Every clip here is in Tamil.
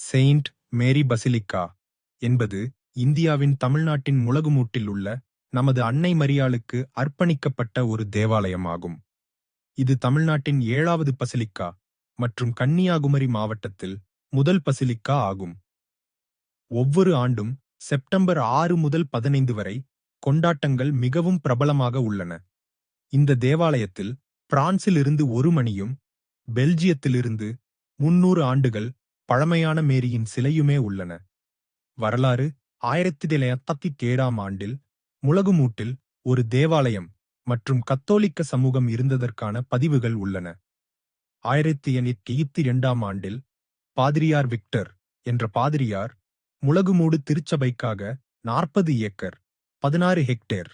செயின்ட் மேரி பசிலிக்கா என்பது இந்தியாவின் தமிழ்நாட்டின் முளகுமூட்டில் உள்ள நமது அன்னை மரியாளுக்கு அர்ப்பணிக்கப்பட்ட ஒரு தேவாலயமாகும். இது தமிழ்நாட்டின் 7வது பசிலிக்கா மற்றும் கன்னியாகுமரி மாவட்டத்தில் முதல் பசிலிக்கா ஆகும். ஒவ்வொரு ஆண்டும் செப்டம்பர் 6 முதல் 15 வரை கொண்டாட்டங்கள் மிகவும் பிரபலமாக உள்ளன. இந்த தேவாலயத்தில் பிரான்சிலிருந்து 1 மணியும், பெல்ஜியத்திலிருந்து 300 ஆண்டுகள் பழமையான மேரியின் சிலையுமே உள்ளன. வரலாறு 1987ஆம் ஆண்டில் முளகுமூட்டில் ஒரு தேவாலயம் மற்றும் கத்தோலிக்க சமூகம் இருந்ததற்கான பதிவுகள் உள்ளன. 1982ஆம் ஆண்டில் பாதிரியார் விக்டர் என்ற பாதிரியார் முளகுமூடு திருச்சபைக்காக 40 ஏக்கர் 16 ஹெக்டேர்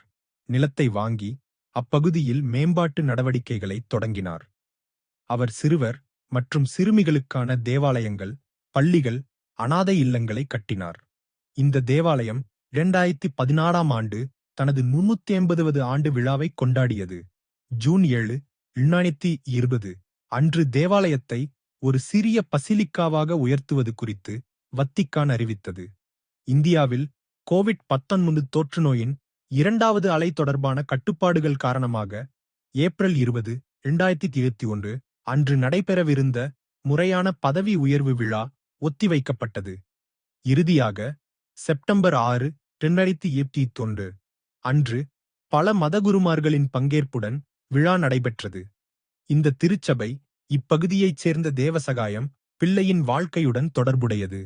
நிலத்தை வாங்கி அப்பகுதியில் மேம்பாட்டு நடவடிக்கைகளை தொடங்கினார். அவர் சிறுவர் மற்றும் சிறுமிகளுக்கான தேவாலயங்கள், பள்ளிகள், அனாதை இல்லங்களை கட்டினார். இந்த தேவாலயம் 2014ஆம் ஆண்டு தனது 380வது ஆண்டு விழாவை கொண்டாடியது. ஜூன் 7, 2020 அன்று தேவாலயத்தை ஒரு சிறிய பசிலிக்காவாக உயர்த்துவது குறித்து வத்திக்கான் அறிவித்தது. இந்தியாவில் கோவிட்-19 தொற்றுநோயின் 2வது அலை தொடர்பான கட்டுப்பாடுகள் காரணமாக ஏப்ரல் 20, 2021 அன்று நடைபெறவிருந்த முறையான பதவி உயர்வு விழா ஒத்திவைக்கப்பட்டது. இறுதியாக செப்டம்பர் 6, 2021 அன்று பல மதகுருமார்களின் பங்கேற்புடன் விழா நடைபெற்றது. இந்த திருச்சபை இப்பகுதியைச் சேர்ந்த தேவசகாயம் பிள்ளையின் வாழ்க்கையுடன் தொடர்புடையது.